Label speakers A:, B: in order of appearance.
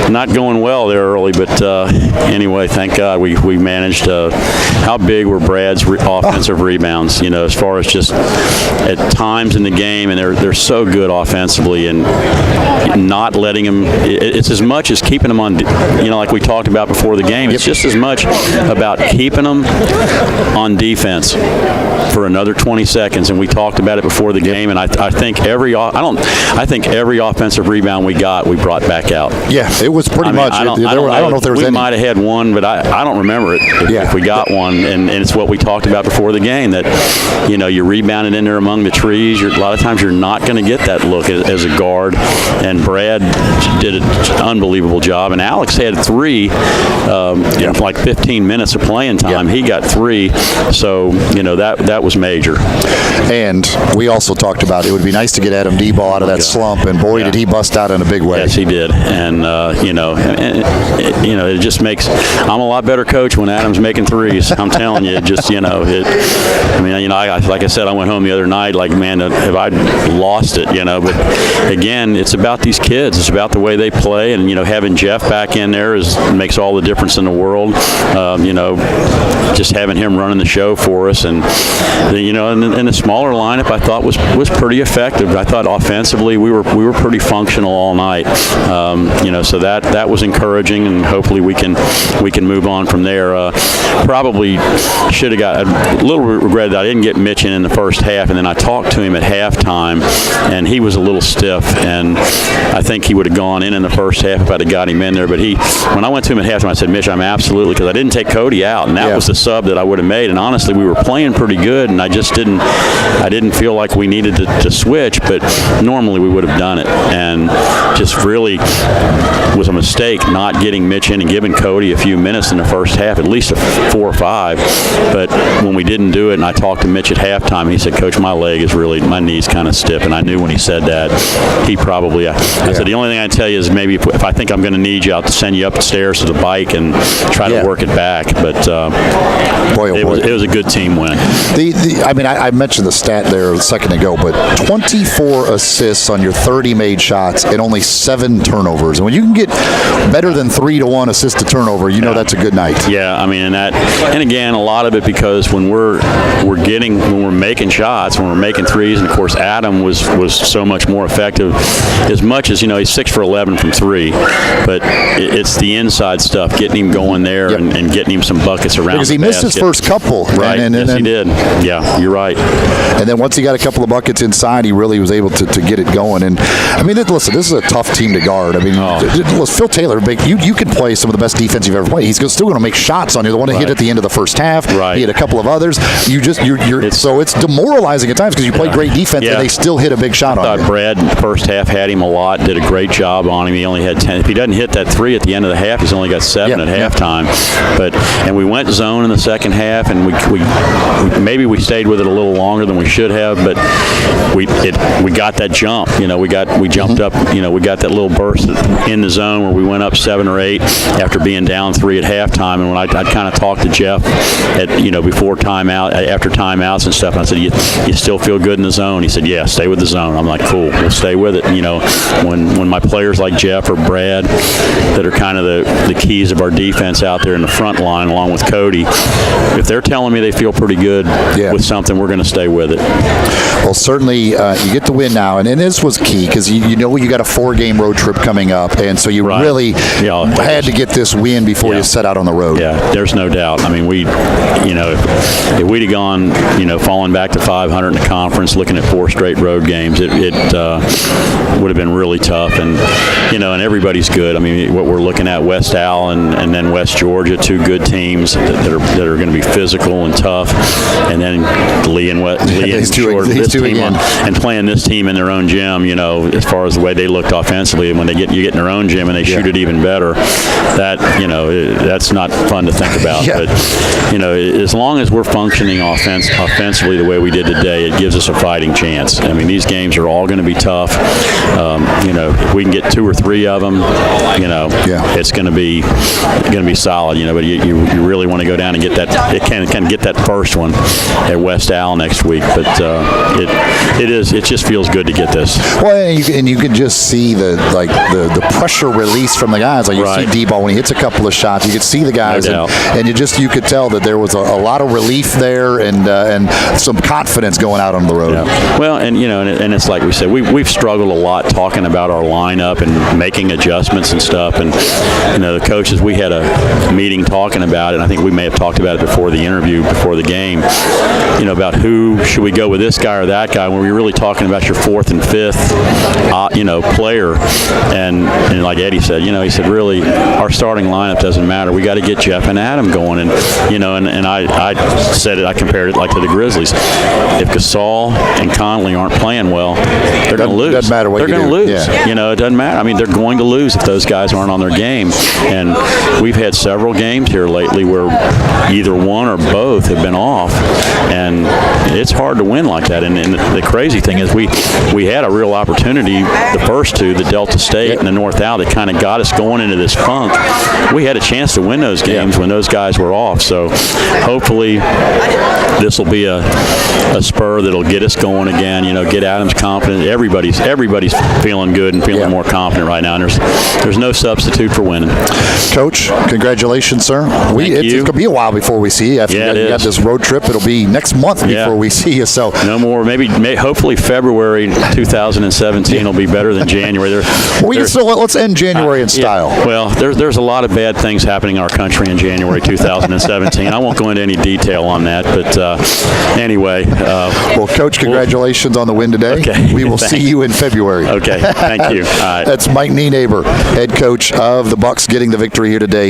A: not going well there early, but anyway, thank God we managed. How big were Brad's offensive rebounds? As far as just at times in the game, and they're so good offensively, and not letting them. It's as much as keeping them on. Like we talked about before the game. It's just as much about keeping them on defense for another 20 seconds, and we talked about it before the game. And I think every offensive rebound we brought back out.
B: Yeah, it was pretty much. I don't know if there was any.
A: We might have had one, but I don't remember it if we got one. And it's what we talked about before the game, that you rebounded in there among the trees. A lot of times you're not going to get that look as a guard. And Brad did an unbelievable job. And Alex had 3 in like 15 minutes of playing time. He got 3. So that was major.
B: And we also talked about it would be nice to get Adam Debo out of that slump, and boy, did he bust out in a big way.
A: Yes, he did. And it just makes. I'm a lot better coach when Adam's making threes. I'm telling you, like I said, I went home the other night like, man, have I lost it? But again, it's about these kids. It's about the way they play, and having Jeff back in there makes all the difference in the world. Just having him running the show for us, and and the smaller lineup I thought was pretty effective. I thought offensively we were pretty functional all night. So that was encouraging, and hopefully we can move on from there. Probably should have got a little regret that I didn't get Mitch in the first half, and then I talked to him at halftime, and he was a little stiff, and I think he would have gone in the first half if I'd have got him in there. But when I went to him at halftime, I said, Mitch, I'm absolutely, because I didn't take Cody out, and that was the sub that I would have made. And honestly, we were playing pretty good, and I didn't feel like we needed to switch, but normally we would have done it. And just really was a mistake not getting Mitch in and giving Cody a few minutes in the first half, at least 4 or 5. But when we didn't do it, and I talked to Mitch at halftime, and he said, Coach, my knee's kind of stiff. And I knew when he said that, he probably, I said, the only thing I tell you is maybe if I think I'm going to need you, I'll send you upstairs to the bike and try to work it back. But it was a good team win.
B: I mentioned the stat there a second ago, but 24 assists on your 30 made shots and only 7 turnovers. And when you can get better than 3-to-1 assist to turnover, that's a good night.
A: Yeah, and again, a lot of it because when we're making shots, when we're making threes, and of course Adam was so much more effective. As much as he's 6 for 11 from 3, but it's the inside stuff, getting him going there and getting him some buckets around.
B: Because he missed his first couple,
A: right? Yes, he did. Yeah, you're right.
B: And then once he got a couple of buckets inside, he really was able to get it going. And listen, this is a tough team to guard. Phil Taylor, you can play some of the best defense you've ever played. He's still going to make shots on you. The one that hit at the end of the first half. Right. He had a couple of others. So it's demoralizing at times because you play great defense and they still hit a big shot on you.
A: I thought Brad in the first half had him a lot, did a great job on him. He only had 10. If he doesn't hit that 3 at the end of the half, he's only got 7 at halftime. And we went zone in the second half, and we stayed with it a little longer than we should have, but we got that jump. We jumped up. We got that little burst in the zone where we went up 7 or 8 after being down 3 at halftime. And when I kind of talked to Jeff before timeout, after timeouts and stuff, and I said, you still feel good in the zone? He said, yeah, stay with the zone. I'm like, cool, we'll stay with it. When my players like Jeff or Brad that are kind of the keys of our defense out there in the front line along with Cody, if they're telling me they feel pretty good with something, we're going to stay with it.
B: Well, certainly you get the win now, and this was key because you got a 4-game road trip coming up, and so you really had to get this win before you set out on the road.
A: Yeah, there's no doubt. If we'd have gone, falling back to 500 in the conference, looking at 4 straight road games, it would have been really tough. And and everybody's good. What we're looking at, West Al and then West Georgia, 2 good teams that are going to be physical and tough, and then Lee and playing this team in their own gym. As far as the way they looked offensively, when you get in their own gym and they shoot it even better, that's not fun to think about. But as long as we're functioning offensively the way we did today, it gives us a fighting chance. These games are all going to be tough. If we can get 2 or 3 of them, it's going to be solid. But you really want to go down and get that. It can get that first one at West Al next week. But it just feels good to get this.
B: Well, and you can just see the pressure release from the guys. Like you see D-ball when he hits a couple of shots, you could see the guys, and you could tell that there was a lot of relief there and some confidence going out on the road.
A: Yeah. Well, and and it's like we said, we've struggled a lot talking about our lineup and making adjustments and stuff. And the coaches, we had a meeting talking about it. And I think we may have talked about it before the interview, before the game. About who should we go with, this guy or that guy, when we're really talking about your fourth and fifth, player. And like Eddie said, he said, really, our starting lineup doesn't matter. We got to get Jeff and Adam going. And and I said it. I compared it like to the Grizzlies. If Gasol and Conley aren't playing well, they're going to lose.
B: Doesn't matter what
A: they're going to lose.
B: Yeah.
A: It doesn't matter. I mean, they're going to lose if those guys aren't on their game. And we've had several games here lately where either one or both have been off, and it's hard to win like that. And the crazy thing is, we had a real opportunity, the first two, the Delta State and the North Al, that kind of got us going into this funk. We had a chance to win those games when those guys were off. So hopefully this will be a spur that'll get us going again. Get Adams confident. Everybody's feeling good and feeling more confident right now. And there's no substitute for winning.
B: Coach, congratulations, sir. It's going to be a while before we see you. After you got this road trip, it'll be next month before we see you. So
A: no more. Maybe hopefully February 2017 will be better than January.
B: Let's end January in style.
A: Well, there's a lot of bad things happening in our country in January 2017. I won't go into any detail on that, but anyway.
B: Well, Coach, congratulations on the win today.
A: Okay.
B: We will see you in February.
A: Okay. Thank you. All right.
B: That's Mike Nienaber, head coach of the Bucks, getting the victory here today.